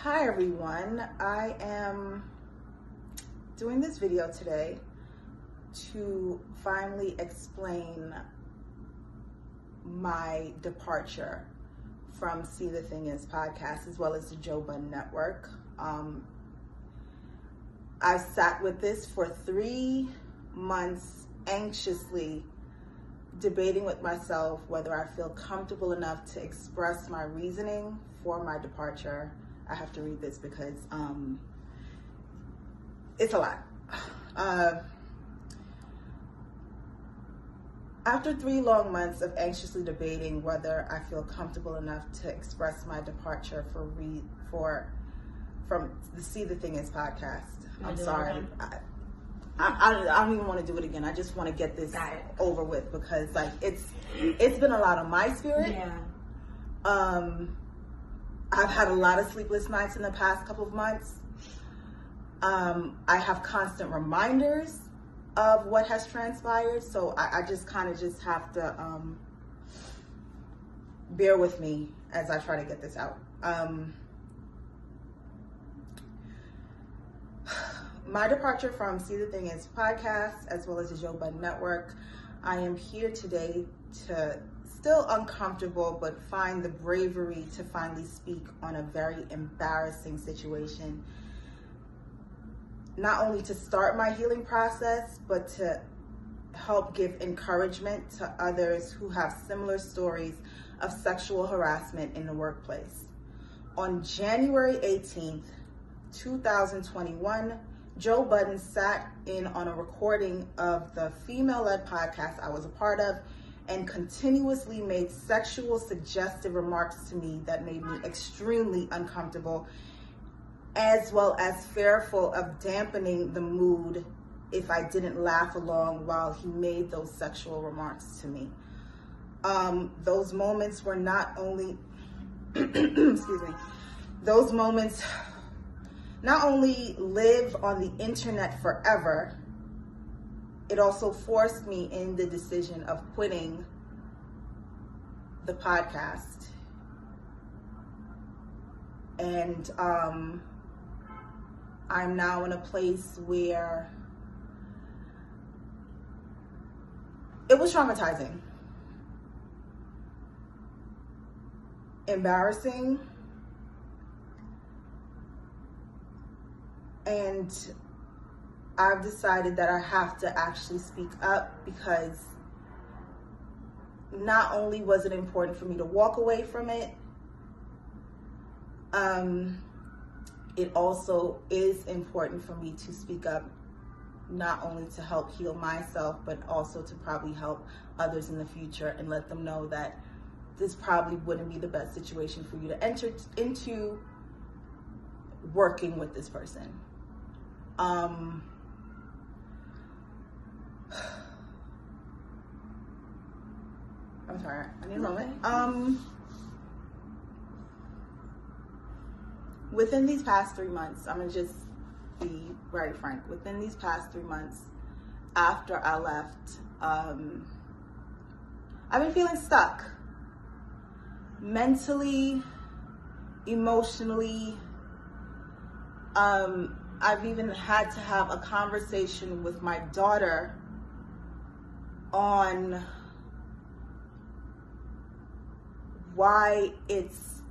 Hi everyone, I am doing this video today to finally explain my departure from See the Thing Is podcast as well as the Joe Budden Network. I sat with this for 3 months anxiously debating with myself whether I feel comfortable enough to express my reasoning for my departure. I have to read this because it's a lot. After 3 long months of anxiously debating whether I feel comfortable enough to express my departure from the See the Thing Is podcast. I'm sorry. I don't even want to do it again. I just want to get this over with because it's been a lot on my spirit. Yeah. I've had a lot of sleepless nights in the past couple of months. I have constant reminders of what has transpired, so I just kind of just have to bear with me as I try to get this out. My departure from See the Thing Is podcast, as well as the Joe Budden Network, I am here today to still uncomfortable, but find the bravery to finally speak on a very embarrassing situation. Not only to start my healing process, but to help give encouragement to others who have similar stories of sexual harassment in the workplace. On January 18th, 2021, Joe Budden sat in on a recording of the female-led podcast I was a part of and continuously made sexual suggestive remarks to me that made me extremely uncomfortable, as well as fearful of dampening the mood if I didn't laugh along while he made those sexual remarks to me. Those moments were not only, excuse me, those moments not only live on the internet forever, it also forced me in the decision of quitting the podcast. And I'm now in a place where it was traumatizing, embarrassing, and I've decided that I have to actually speak up because not only was it important for me to walk away from it, it also is important for me to speak up, not only to help heal myself, but also to probably help others in the future and let them know that this probably wouldn't be the best situation for you to enter into working with this person. I'm sorry, I need a moment. Within these past 3 months, I'm gonna just be very frank. Within these past 3 months, after I left, I've been feeling stuck. Mentally, emotionally. I've even had to have a conversation with my daughter on why it's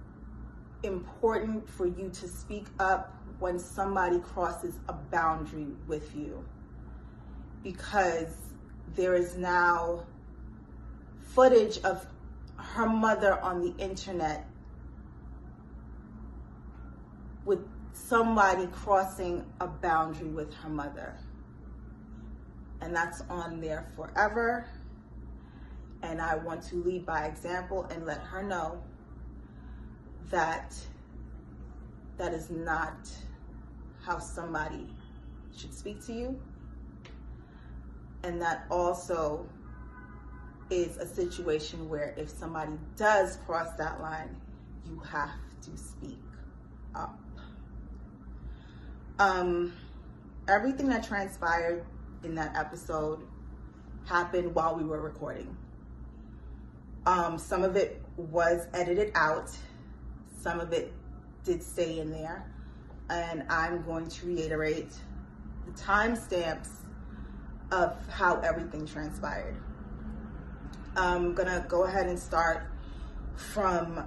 important for you to speak up when somebody crosses a boundary with you, because there is now footage of her mother on the internet with somebody crossing a boundary with her mother, and that's on there forever. And I want to lead by example and let her know that that is not how somebody should speak to you. And that also is a situation where if somebody does cross that line, you have to speak up. Everything that transpired in that episode happened while we were recording. Some of it was edited out. Some of it did say in there, and I'm going to reiterate the timestamps of how everything transpired. I'm gonna go ahead and start from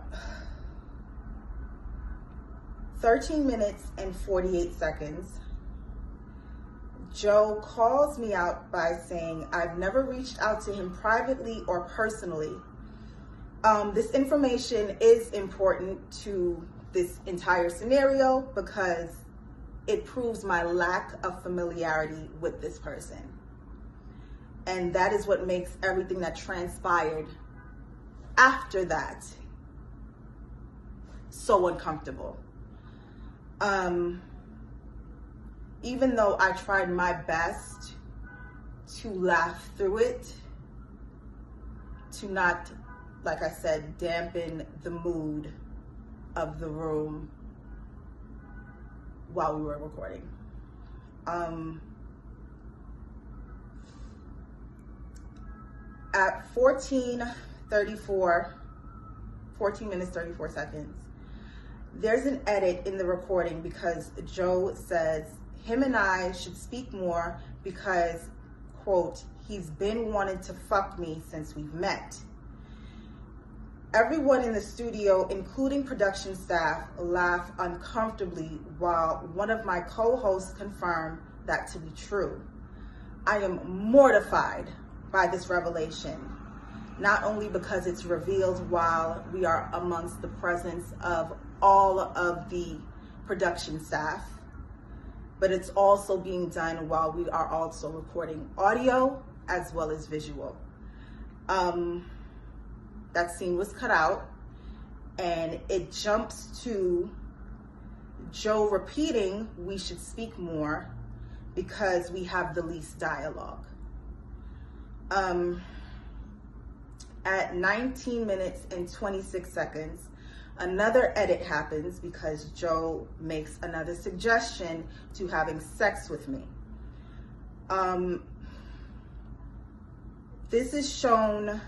13 minutes and 48 seconds. Joe calls me out by saying, I've never reached out to him privately or personally. This information is important to this entire scenario because it proves my lack of familiarity with this person. And that is what makes everything that transpired after that so uncomfortable. Even though I tried my best to laugh through it, to not, like I said, dampen the mood of the room while we were recording. At 14 minutes 34 seconds, there's an edit in the recording because Joe says him and I should speak more because, quote, he's been wanting to fuck me since we've met. Everyone in the studio, including production staff, laughed uncomfortably while one of my co-hosts confirmed that to be true. I am mortified by this revelation, not only because it's revealed while we are amongst the presence of all of the production staff, but it's also being done while we are also recording audio as well as visual. That scene was cut out, and it jumps to Joe repeating, we should speak more because we have the least dialogue. At 19 minutes and 26 seconds, another edit happens because Joe makes another suggestion to having sex with me. This is shown,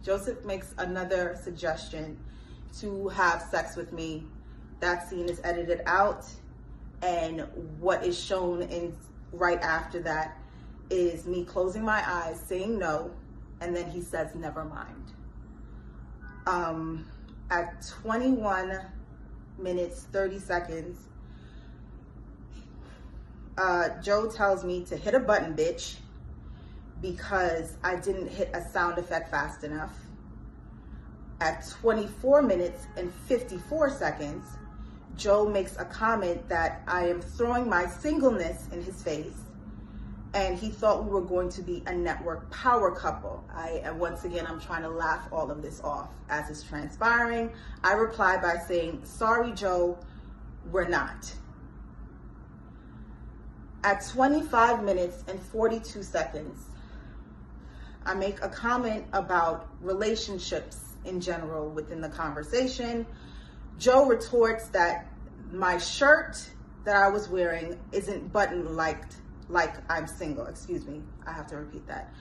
Joseph makes another suggestion to have sex with me. That scene is edited out, and what is shown in right after that is me closing my eyes, saying no, and then he says, never mind. At 21 minutes, 30 seconds, Joe tells me to hit a button, bitch, because I didn't hit a sound effect fast enough. At 24 minutes and 54 seconds, Joe makes a comment that I am throwing my singleness in his face, and he thought we were going to be a network power couple. And once again, I'm trying to laugh all of this off. As it's transpiring, I reply by saying, sorry, Joe, we're not. At 25 minutes and 42 seconds, I make a comment about relationships in general within the conversation. Joe retorts that my shirt that I was wearing isn't buttoned like I'm single. Excuse me, I have to repeat that.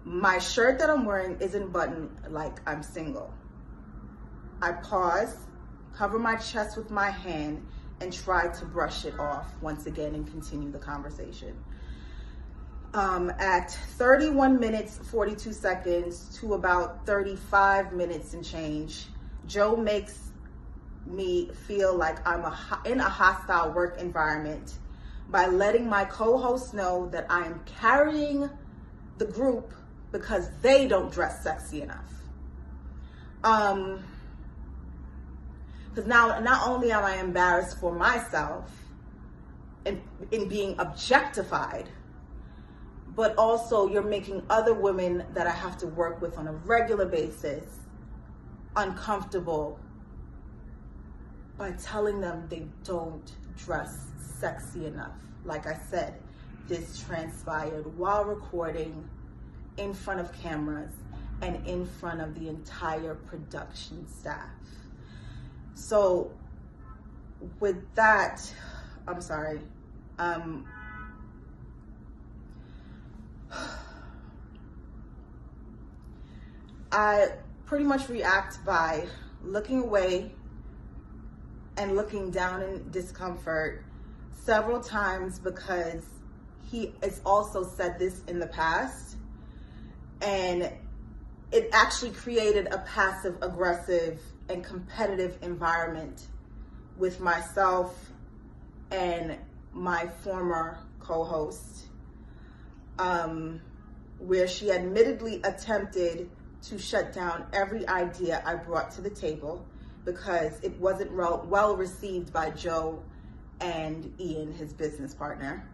My shirt that I'm wearing isn't buttoned like I'm single. I pause, cover my chest with my hand, and try to brush it off once again and continue the conversation. At 31 minutes, 42 seconds to about 35 minutes and change, Joe makes me feel like I'm in a hostile work environment by letting my co-hosts know that I am carrying the group because they don't dress sexy enough. Because now, not only am I embarrassed for myself in being objectified, but also you're making other women that I have to work with on a regular basis uncomfortable by telling them they don't dress sexy enough. Like I said, this transpired while recording, in front of cameras, and in front of the entire production staff. So with that, I'm sorry. pretty much react by looking away and looking down in discomfort several times, because he has also said this in the past, and it actually created a passive aggressive and competitive environment with myself and my former co-host, where she admittedly attempted to shut down every idea I brought to the table because it wasn't well received by Joe and Ian, his business partner.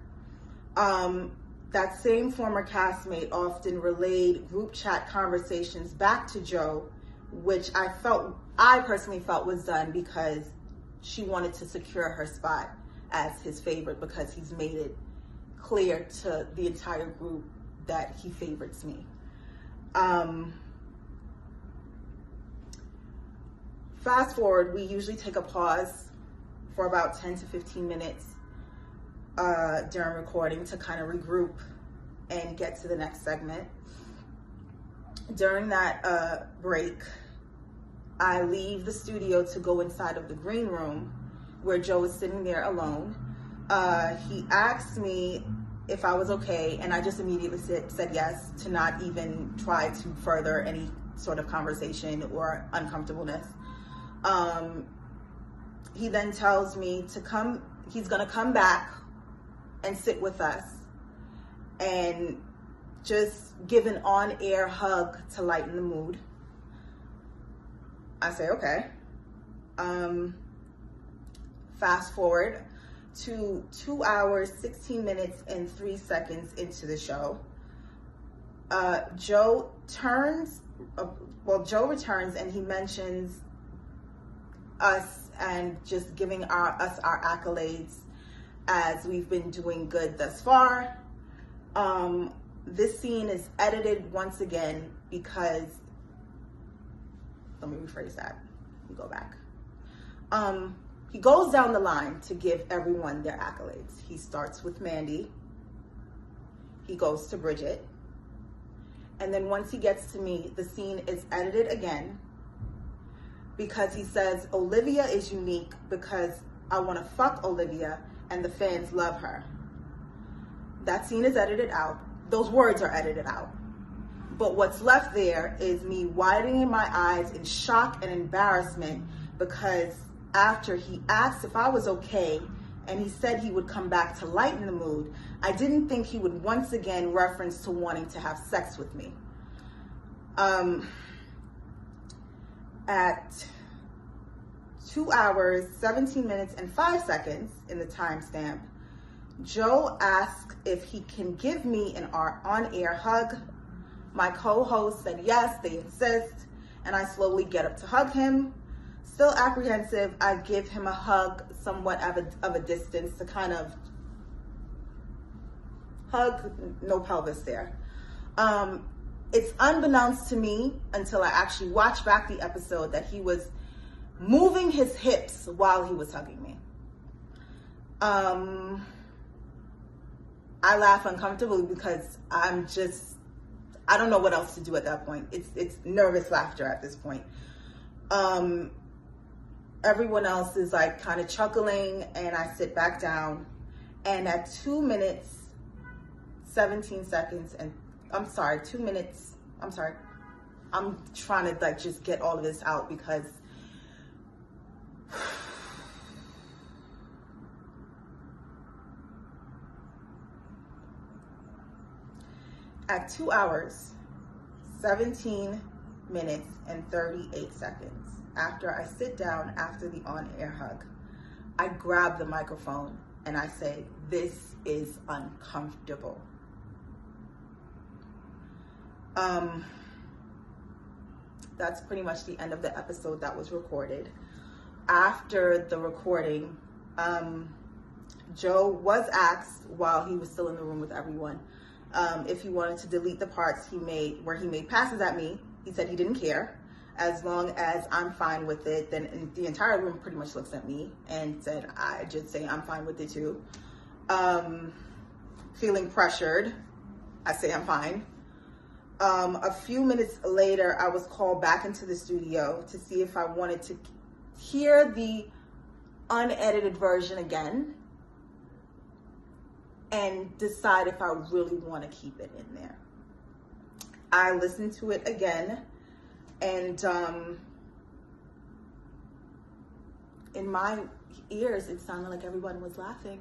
That same former castmate often relayed group chat conversations back to Joe, which I personally felt was done because she wanted to secure her spot as his favorite, because he's made it clear to the entire group that he favorites me. Fast forward, we usually take a pause for about 10 to 15 minutes during recording to kind of regroup and get to the next segment. During that break, I leave the studio to go inside of the green room where Joe is sitting there alone. He asked me if I was okay, and I just immediately said yes, to not even try to further any sort of conversation or uncomfortableness. He then tells me he's gonna come back and sit with us and just give an on-air hug to lighten the mood. I say, okay. Fast forward to 2 hours, 16 minutes, and 3 seconds into the show. Joe returns and he mentions us and just giving us our accolades as we've been doing good thus far. This scene is edited once again because, let me rephrase that, let me go back. He goes down the line to give everyone their accolades. He starts with Mandy, he goes to Bridgette, and then once he gets to me, the scene is edited again because he says Olivia is unique because I want to fuck Olivia and the fans love her. That scene is edited out. Those words are edited out. But what's left there is me widening my eyes in shock and embarrassment, because after he asked if I was okay and he said he would come back to lighten the mood, I didn't think he would once again reference to wanting to have sex with me. At 2 hours, 17 minutes, and 5 seconds in the timestamp, Joe asks if he can give me an on-air hug. My co-host said yes, they insist, and I slowly get up to hug him. Still apprehensive, I give him a hug somewhat of a distance to kind of hug, no pelvis there. It's unbeknownst to me until I actually watch back the episode that he was moving his hips while he was hugging me. I laugh uncomfortably because I don't know what else to do at that point. It's nervous laughter at this point. Everyone else is like kind of chuckling, and I sit back down, and at 2 minutes, 17 seconds, and I'm trying to like just get all of this out because at 2 hours, 17 minutes, and 38 seconds, after I sit down after the on-air hug, I grab the microphone and I say, "This is uncomfortable." That's pretty much the end of the episode that was recorded. After the recording, Joe was asked while he was still in the room with everyone if he wanted to delete the parts where he made passes at me. He said he didn't care. As long as I'm fine with it, then the entire room pretty much looks at me and said, I just say I'm fine with it too. Feeling pressured, I say I'm fine. A few minutes later, I was called back into the studio to see if I wanted to hear the unedited version again and decide if I really want to keep it in there. I listened to it again, and in my ears, it sounded like everyone was laughing.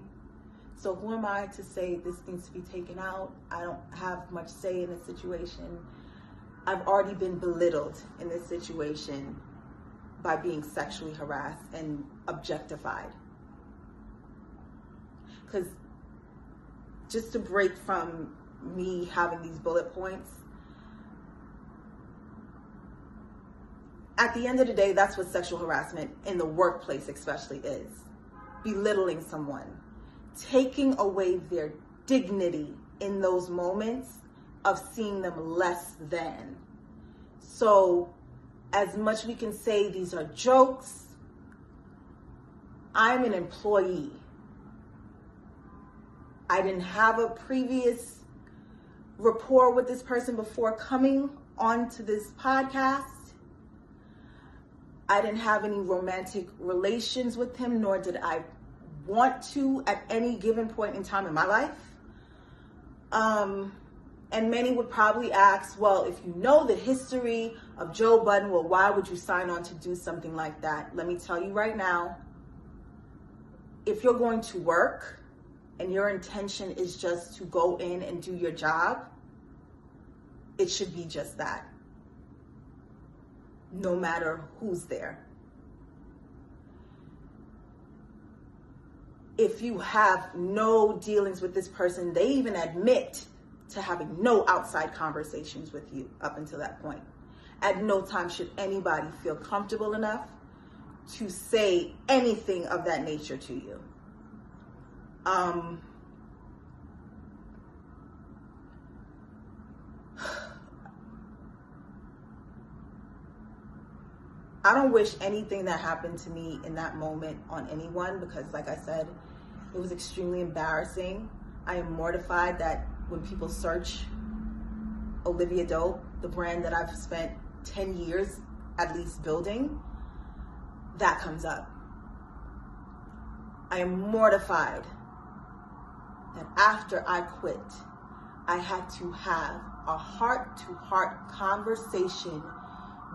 So who am I to say this needs to be taken out? I don't have much say in this situation. I've already been belittled in this situation by being sexually harassed and objectified. Because just to break from me having these bullet points, at the end of the day, that's what sexual harassment in the workplace especially is. Belittling someone, taking away their dignity in those moments of seeing them less than. So as much we can say these are jokes, I'm an employee. I didn't have a previous rapport with this person before coming onto this podcast. I didn't have any romantic relations with him, nor did I want to at any given point in time in my life. And many would probably ask, well, if you know the history of Joe Budden, well, why would you sign on to do something like that? Let me tell you right now, if you're going to work and your intention is just to go in and do your job, it should be just that, no matter who's there. If you have no dealings with this person, they even admit to having no outside conversations with you up until that point. At no time should anybody feel comfortable enough to say anything of that nature to you. I don't wish anything that happened to me in that moment on anyone, because like I said, it was extremely embarrassing. I am mortified that when people search Olivia Dope, the brand that I've spent 10 years at least building, that comes up. I am mortified that after I quit, I had to have a heart-to-heart conversation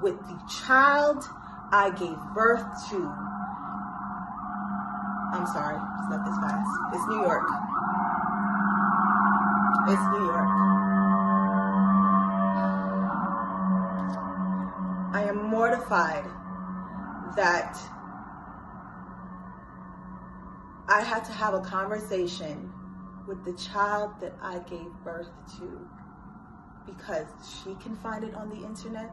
with the child I gave birth to. I'm sorry, it's not this fast. It's New York. It's New York. I am mortified that I had to have a conversation with the child that I gave birth to, because she can find it on the internet.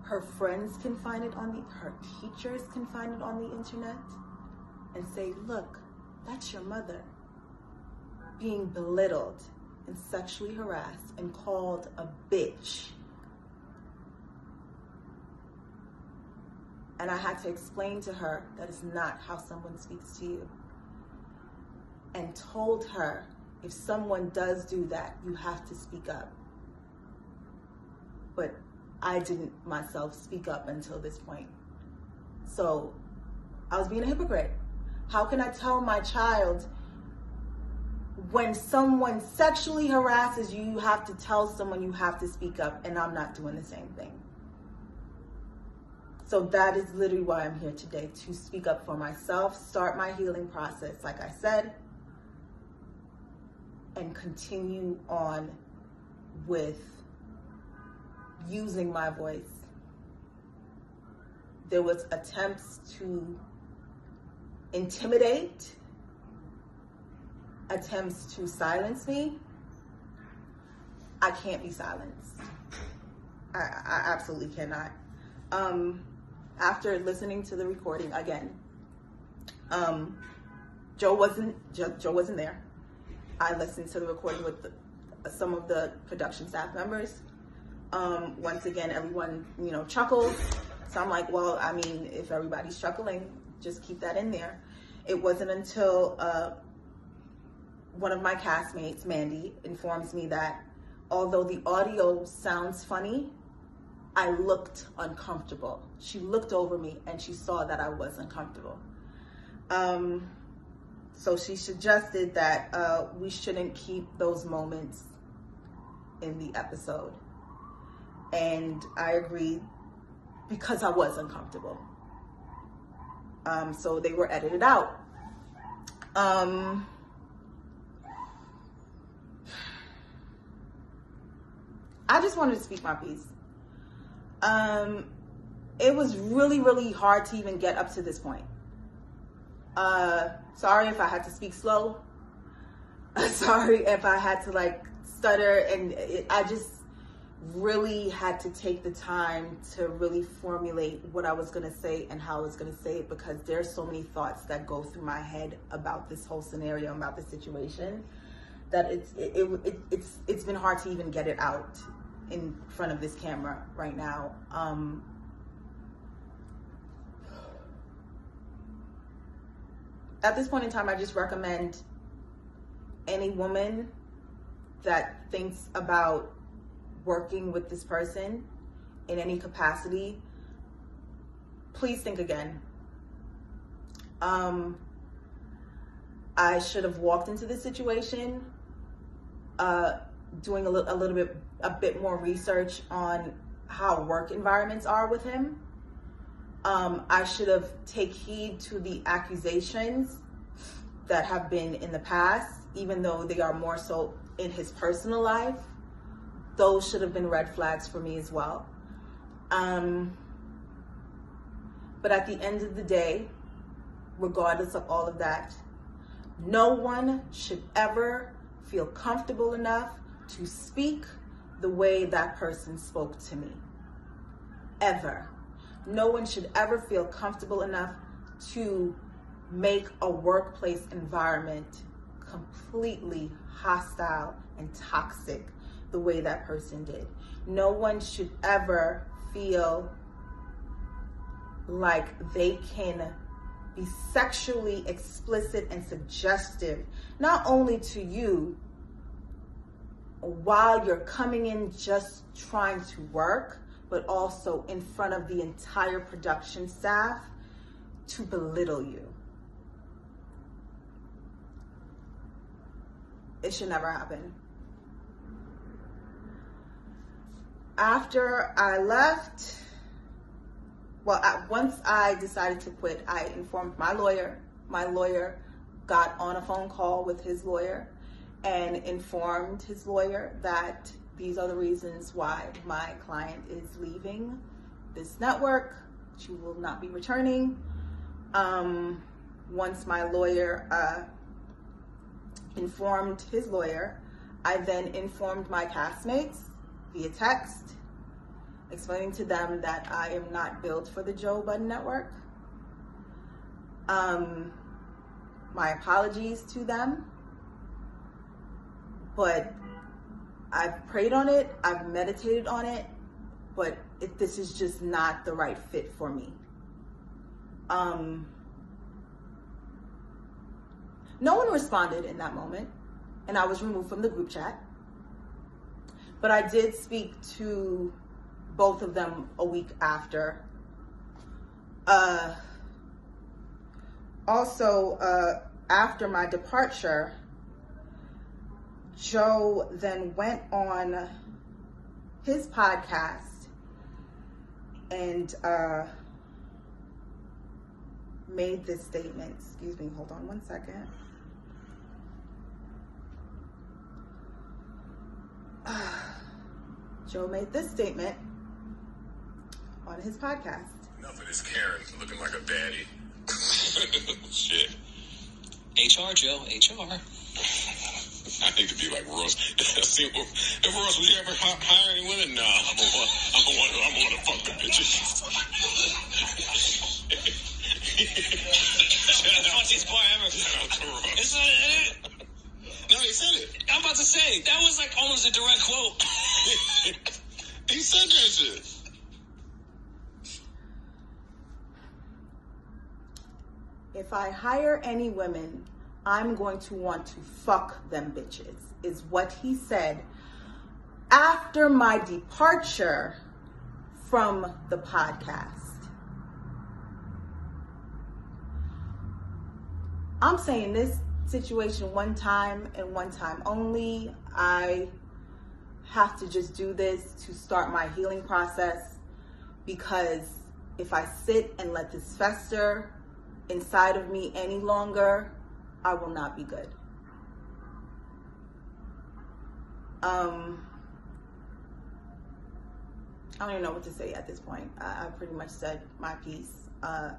Her friends can find it her teachers can find it on the internet and say, look, that's your mother being belittled and sexually harassed and called a bitch. And I had to explain to her that is not how someone speaks to you. And told her, if someone does do that, you have to speak up. But I didn't myself speak up until this point. So I was being a hypocrite. How can I tell my child, when someone sexually harasses you, you have to tell someone you have to speak up, and I'm not doing the same thing? So that is literally why I'm here today, to speak up for myself, start my healing process, like I said, and continue on with using my voice. There was attempts to intimidate, attempts to silence me. I can't be silenced. I absolutely cannot. After listening to the recording again, Joe wasn't there. I listened to the recording with some of the production staff members. Once again, everyone, chuckles. So I'm like, well, I mean, if everybody's chuckling, just keep that in there. It wasn't until one of my castmates, Mandy, informs me that, although the audio sounds funny, I looked uncomfortable. She looked over me and she saw that I was uncomfortable. So she suggested that we shouldn't keep those moments in the episode. And I agreed because I was uncomfortable. So they were edited out. I just wanted to speak my piece. It was really, really hard to even get up to this point. Sorry if I had to speak slow. Sorry if I had to like stutter, and I just really had to take the time to really formulate what I was going to say and how I was going to say it, because there's so many thoughts that go through my head about this whole scenario, about the situation, that it's been hard to even get it out in front of this camera right now. At this point in time, I just recommend any woman that thinks about working with this person in any capacity, please think again. I should have walked into this situation doing a bit more research on how work environments are with him. I should have taken heed to the accusations that have been in the past, even though they are more so in his personal life. Those should have been red flags for me as well. But at the end of the day, regardless of all of that, no one should ever feel comfortable enough to speak the way that person spoke to me. Ever. No one should ever feel comfortable enough to make a workplace environment completely hostile and toxic the way that person did. No one should ever feel like they can be sexually explicit and suggestive, not only to you while you're coming in just trying to work, but also in front of the entire production staff to belittle you. It should never happen. After I left, once I decided to quit, I informed my lawyer. My lawyer got on a phone call with his lawyer and informed his lawyer that these are the reasons why my client is leaving this network. She will not be returning. Once my lawyer informed his lawyer, I then informed my castmates via text, explaining to them that I am not built for the Joe Budden network. My apologies to them, but I've prayed on it, I've meditated on it, but this is just not the right fit for me. No one responded in that moment, and I was removed from the group chat. But I did speak to both of them a week after. Also, after my departure, Joe then went on his podcast and made this statement. Excuse me, hold on one second. Joe made this statement on his podcast. Enough of this Karen looking like a baddie. Shit. HR, Joe, HR. I need to be like Ross. See, if Ross, would you ever hire any women? Nah, I want to fuck the bitches. The funniest part ever. Is that it? No, he said it. I'm about to say, that was like almost a direct quote. He said that shit. If I hire any women, I'm going to want to fuck them bitches, is what he said after my departure from the podcast. I'm saying this situation one time and one time only. I have to just do this to start my healing process, because if I sit and let this fester inside of me any longer, I will not be good. I don't even know what to say at this point. I pretty much said my piece. I'm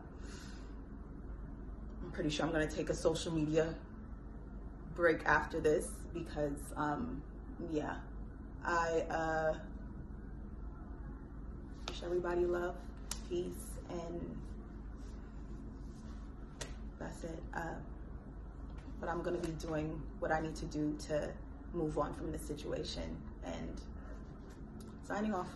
pretty sure I'm going to take a social media break after this, because, yeah, I wish everybody love, peace, and that's it. But I'm going to be doing what I need to do to move on from this situation, and signing off.